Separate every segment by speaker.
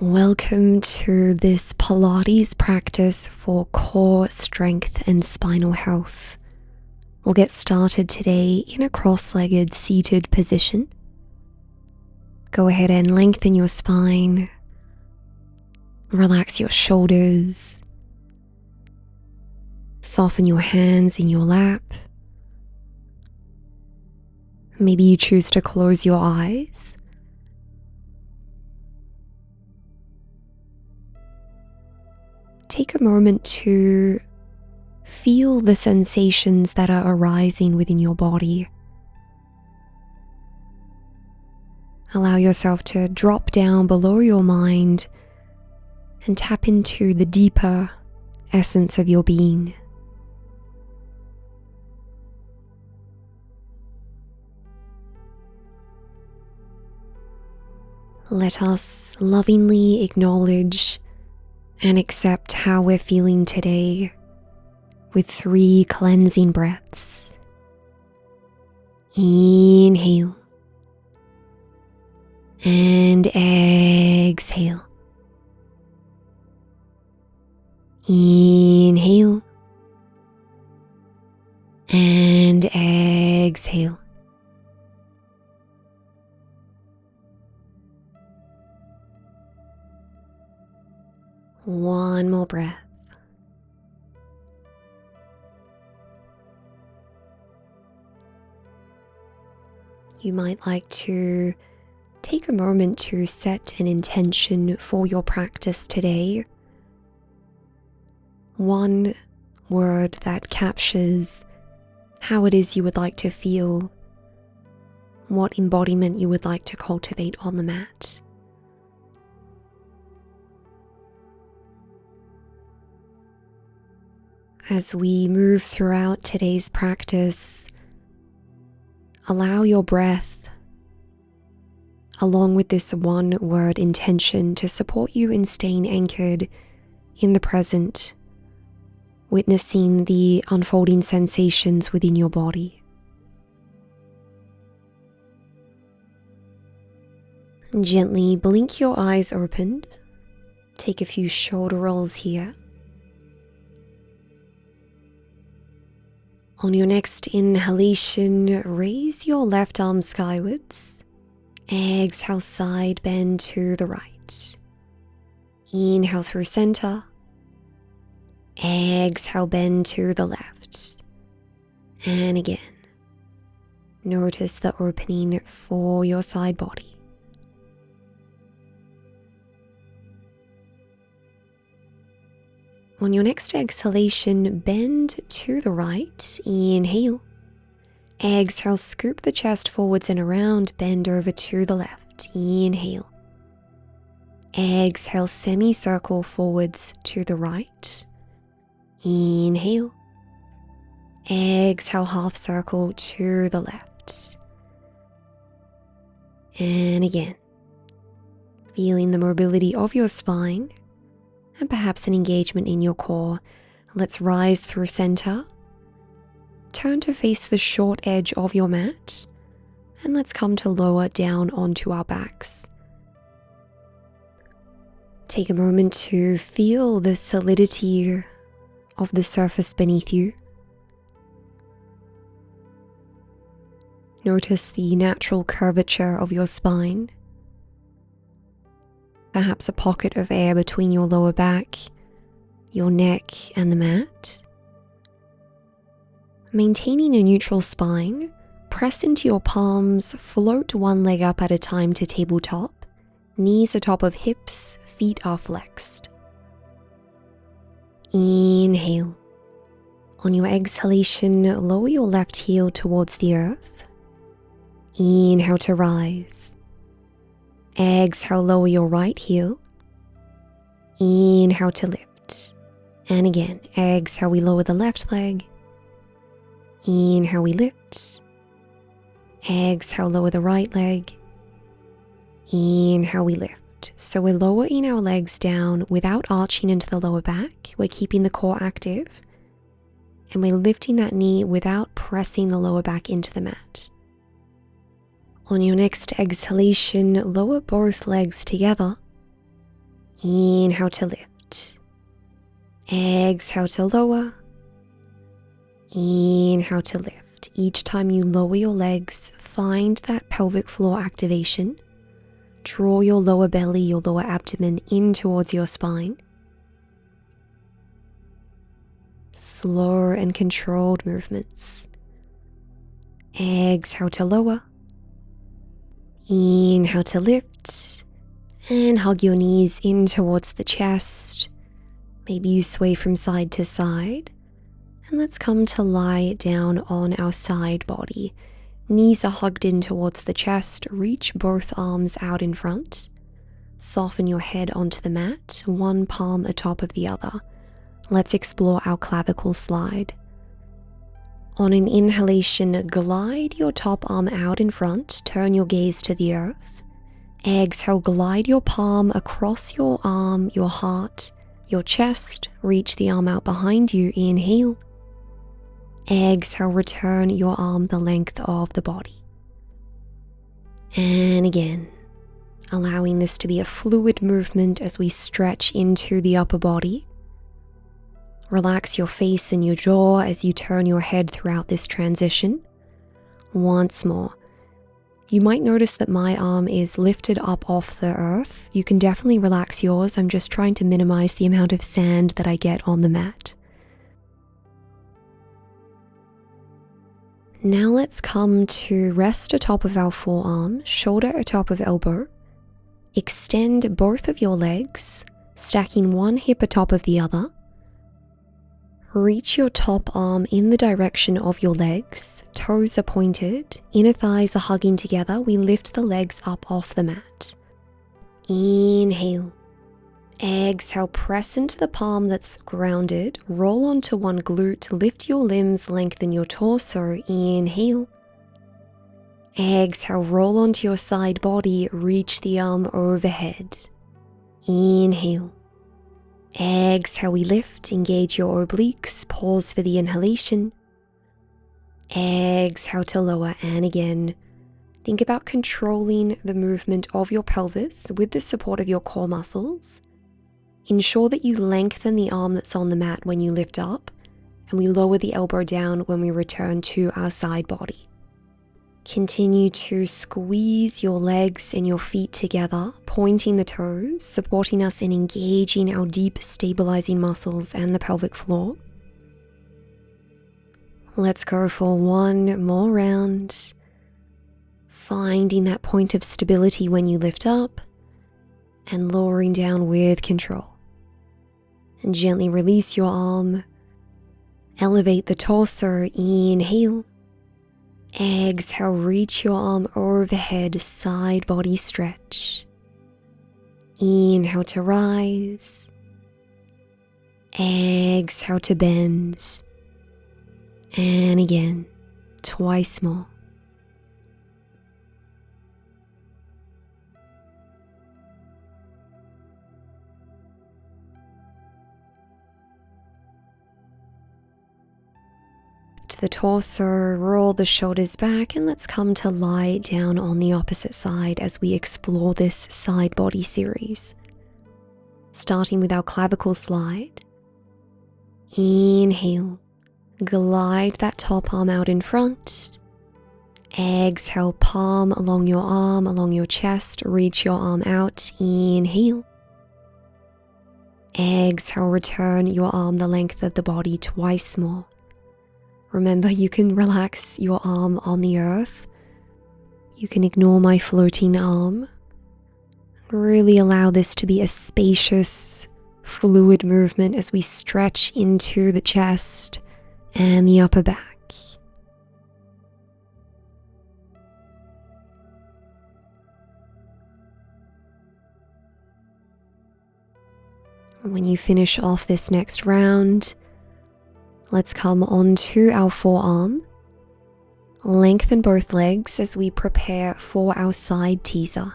Speaker 1: Welcome to this Pilates practice for core strength and spinal health. We'll get started today in a cross-legged seated position. Go ahead and lengthen your spine. Relax your shoulders. Soften your hands in your lap. Maybe you choose to close your eyes. Take a moment to feel the sensations that are arising within your body. Allow yourself to drop down below your mind and tap into the deeper essence of your being. Let us lovingly acknowledge and accept how we're feeling today with 3 cleansing breaths. Inhale and exhale. Inhale and exhale. One more breath. You might like to take a moment to set an intention for your practice today. One word that captures how it is you would like to feel, what embodiment you would like to cultivate on the mat. As we move throughout today's practice, allow your breath, along with this one word intention, to support you in staying anchored in the present, witnessing the unfolding sensations within your body. Gently blink your eyes open. Take a few shoulder rolls here. On your next inhalation, raise your left arm skywards. Exhale, side bend to the right. Inhale through center. Exhale, bend to the left. And again, notice the opening for your side body. On your next exhalation, bend to the right. Inhale. Exhale, scoop the chest forwards and around, bend over to the left. Inhale. Exhale, semicircle forwards to the right. Inhale. Exhale, half circle to the left. And again, feeling the mobility of your spine and perhaps an engagement in your core. Let's rise through center. Turn to face the short edge of your mat, and let's come to lower down onto our backs. Take a moment to feel the solidity of the surface beneath you. Notice the natural curvature of your spine. Perhaps a pocket of air between your lower back, your neck, and the mat. Maintaining a neutral spine, press into your palms, float one leg up at a time to tabletop, knees atop of hips, feet are flexed. Inhale. On your exhalation, lower your left heel towards the earth. Inhale to rise. Exhale, lower your right heel. Inhale to lift. And again, exhale, we lower the left leg. Inhale, we lift. Exhale, lower the right leg. Inhale, we lift. So we're lowering our legs down without arching into the lower back. We're keeping the core active. And we're lifting that knee without pressing the lower back into the mat. On your next exhalation, lower both legs together. Inhale to lift. Exhale to lower. Inhale to lift. Each time you lower your legs, find that pelvic floor activation. Draw your lower belly, your lower abdomen in towards your spine. Slow and controlled movements. Exhale to lower. Inhale to lift. And hug your knees in towards the chest. Maybe you sway from side to side. And let's come to lie down on our side body. Knees are hugged in towards the chest. Reach both arms out in front. Soften your head onto the mat, one palm atop of the other. Let's explore our clavicle slide. On an inhalation, glide your top arm out in front. Turn your gaze to the earth. Exhale, glide your palm across your arm, your heart, your chest. Reach the arm out behind you. Inhale. Exhale, return your arm the length of the body. And again, allowing this to be a fluid movement as we stretch into the upper body. Relax your face and your jaw as you turn your head throughout this transition. Once more. You might notice that my arm is lifted up off the earth. You can definitely relax yours. I'm just trying to minimize the amount of sand that I get on the mat. Now let's come to rest atop of our forearm, shoulder atop of elbow. Extend both of your legs, stacking one hip atop of the other. Reach your top arm in the direction of your legs. Toes are pointed, inner thighs are hugging together. We lift the legs up off the mat. Inhale. Exhale, press into the palm that's grounded. Roll onto one glute, lift your limbs, lengthen your torso. Inhale. Exhale, roll onto your side body, reach the arm overhead. Inhale. Exhale, we lift, engage your obliques, pause for the inhalation. Exhale to lower, and again, think about controlling the movement of your pelvis with the support of your core muscles. Ensure that you lengthen the arm that's on the mat when you lift up, and we lower the elbow down when we return to our side body. Continue to squeeze your legs and your feet together, pointing the toes, supporting us in engaging our deep stabilizing muscles and the pelvic floor. Let's go for one more round. Finding that point of stability when you lift up and lowering down with control. And gently release your arm. Elevate the torso. Inhale. Exhale, reach your arm overhead, side body stretch. Inhale to rise. Exhale to bend. And again, twice more. The torso, roll the shoulders back, and let's come to lie down on the opposite side as we explore this side body series. Starting with our clavicle slide. Inhale, glide that top arm out in front. Exhale, palm along your arm, along your chest, reach your arm out. Inhale. Exhale, return your arm the length of the body twice more. Remember, you can relax your arm on the earth. You can ignore my floating arm. Really allow this to be a spacious, fluid movement as we stretch into the chest and the upper back. When you finish off this next round, let's come onto our forearm. Lengthen both legs as we prepare for our side teaser.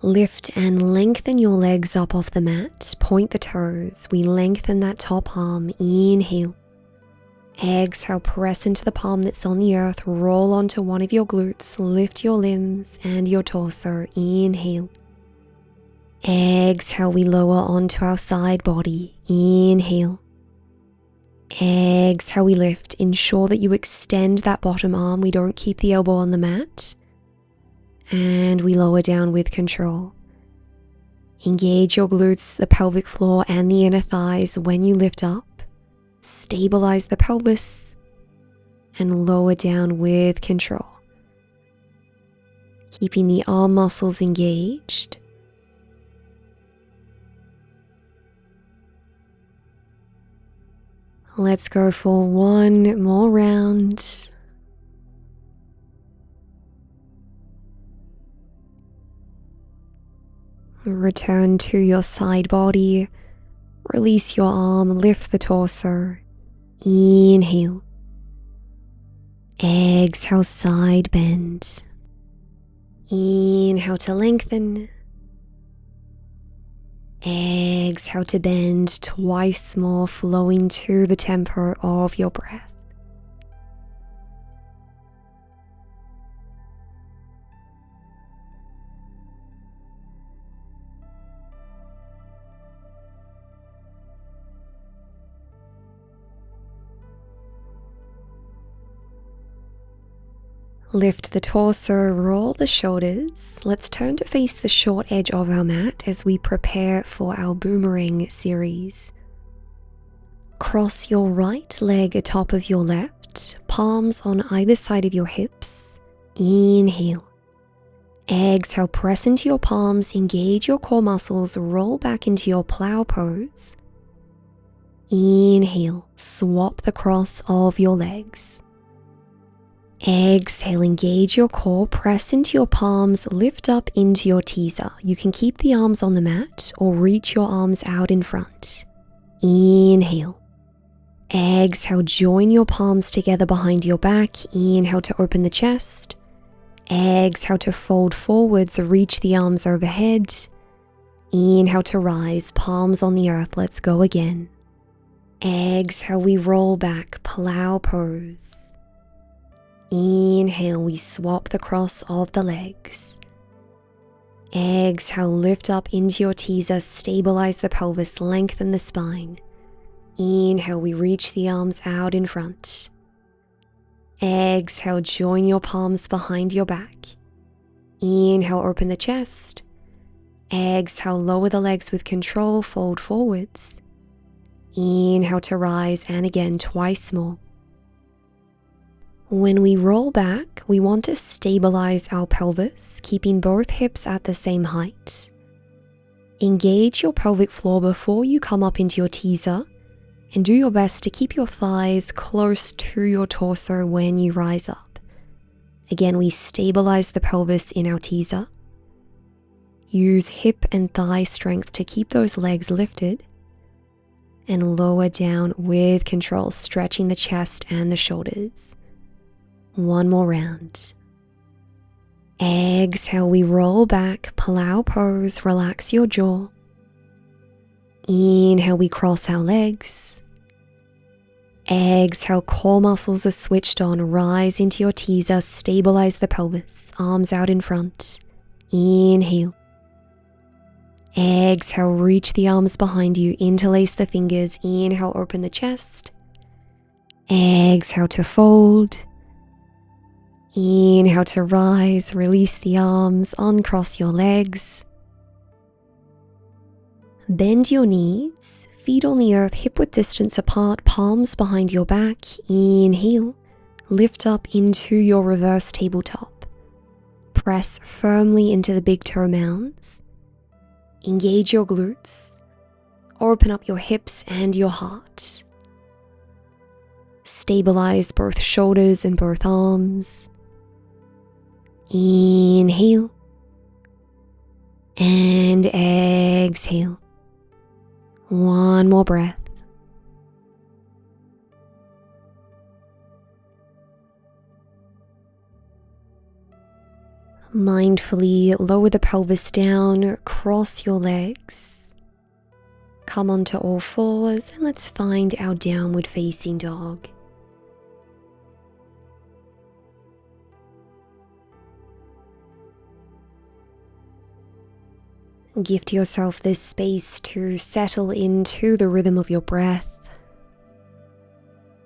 Speaker 1: Lift and lengthen your legs up off the mat. Point the toes. We lengthen that top arm. Inhale. Exhale, press into the palm that's on the earth. Roll onto one of your glutes. Lift your limbs and your torso. Inhale. Exhale, we lower onto our side body. Inhale. Exhale, we lift. Ensure that you extend that bottom arm. We don't keep the elbow on the mat. And we lower down with control. Engage your glutes, the pelvic floor, and the inner thighs when you lift up. Stabilize the pelvis and lower down with control. Keeping the arm muscles engaged. Let's go for one more round. Return to your side body. Release your arm, lift the torso. Inhale. Exhale, side bend. Inhale to lengthen. Exhale to bend twice more, flowing to the tempo of your breath. Lift the torso, roll the shoulders. Let's turn to face the short edge of our mat as we prepare for our boomerang series. Cross your right leg atop of your left, palms on either side of your hips. Inhale. Exhale, press into your palms, engage your core muscles, roll back into your plow pose. Inhale, swap the cross of your legs. Exhale, engage your core, press into your palms, lift up into your teaser. You can keep the arms on the mat or reach your arms out in front. Inhale. Exhale, join your palms together behind your back. Inhale to open the chest. Exhale to fold forwards, reach the arms overhead. Inhale to rise, palms on the earth. Let's go again. Exhale, we roll back, plow pose. Inhale, we swap the cross of the legs. Exhale, lift up into your teaser, stabilize the pelvis, lengthen the spine. Inhale, we reach the arms out in front. Exhale, join your palms behind your back. Inhale, open the chest. Exhale, lower the legs with control, fold forwards. Inhale to rise, and again twice more. When we roll back, we want to stabilize our pelvis, keeping both hips at the same height. Engage your pelvic floor before you come up into your teaser, and do your best to keep your thighs close to your torso when you rise up. Again, we stabilize the pelvis in our teaser. Use hip and thigh strength to keep those legs lifted, and lower down with control, stretching the chest and the shoulders. One more round. Exhale, we roll back, plow pose, relax your jaw. Inhale, we cross our legs. Exhale, core muscles are switched on, rise into your teaser, stabilize the pelvis, arms out in front. Inhale. Exhale, reach the arms behind you, interlace the fingers. Inhale, open the chest. Exhale to fold. Inhale to rise, release the arms, uncross your legs. Bend your knees, feet on the earth, hip width distance apart, palms behind your back. Inhale, lift up into your reverse tabletop. Press firmly into the big toe mounds. Engage your glutes. Open up your hips and your heart. Stabilize both shoulders and both arms. Inhale and exhale. One more breath. Mindfully lower the pelvis down, cross your legs. Come onto all fours and let's find our downward facing dog. Gift yourself this space to settle into the rhythm of your breath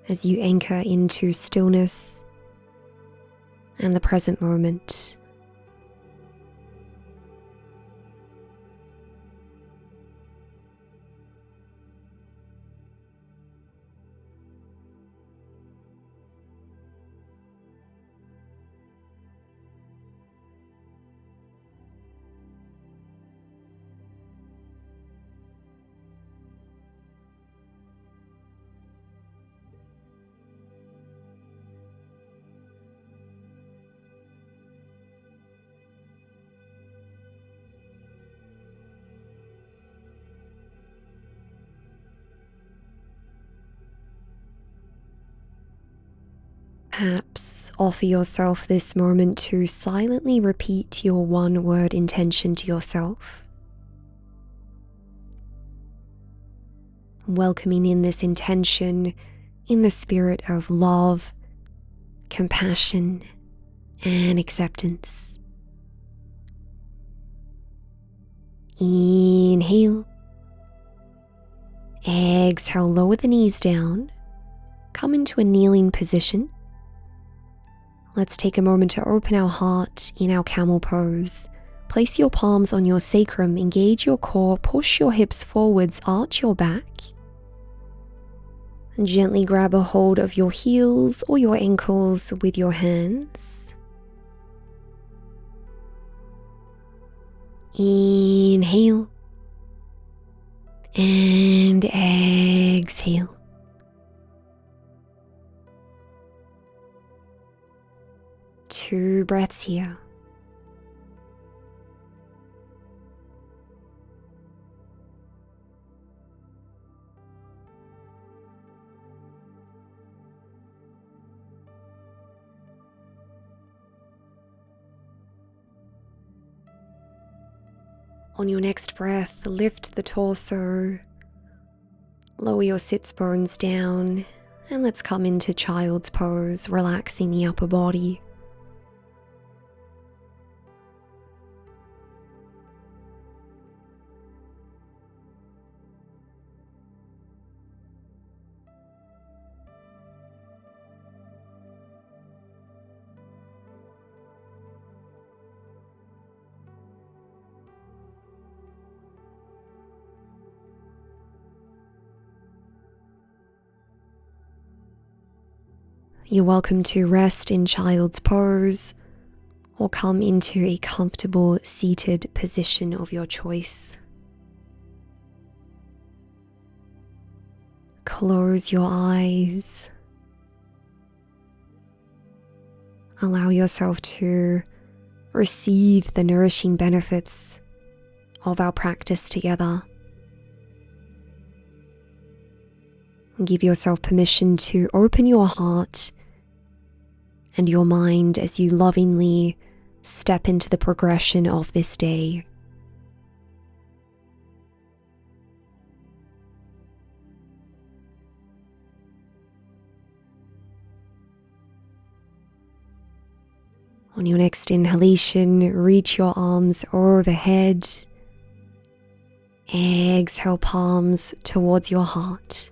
Speaker 1: as you anchor into stillness and the present moment. Perhaps offer yourself this moment to silently repeat your one-word intention to yourself, welcoming in this intention in the spirit of love, compassion, and acceptance. Inhale. Exhale, lower the knees down. Come into a kneeling position. Let's take a moment to open our heart in our camel pose. Place your palms on your sacrum, engage your core, push your hips forwards, arch your back. And gently grab a hold of your heels or your ankles with your hands. Inhale. And exhale. Two breaths here. On your next breath, lift the torso, lower your sits bones down, and let's come into child's pose, relaxing the upper body. You're welcome to rest in child's pose or come into a comfortable seated position of your choice. Close your eyes. Allow yourself to receive the nourishing benefits of our practice together. Give yourself permission to open your heart and your mind as you lovingly step into the progression of this day. On your next inhalation, reach your arms overhead. Exhale, palms towards your heart.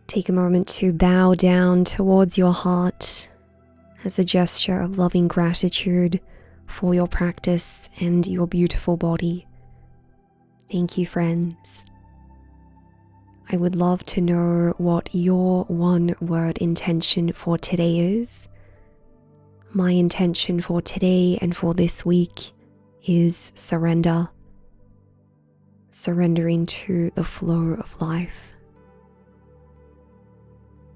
Speaker 1: Take a moment to bow down towards your heart as a gesture of loving gratitude for your practice and your beautiful body. Thank you, friends. I would love to know what your one-word intention for today is. My intention for today and for this week is surrender. Surrendering to the flow of life.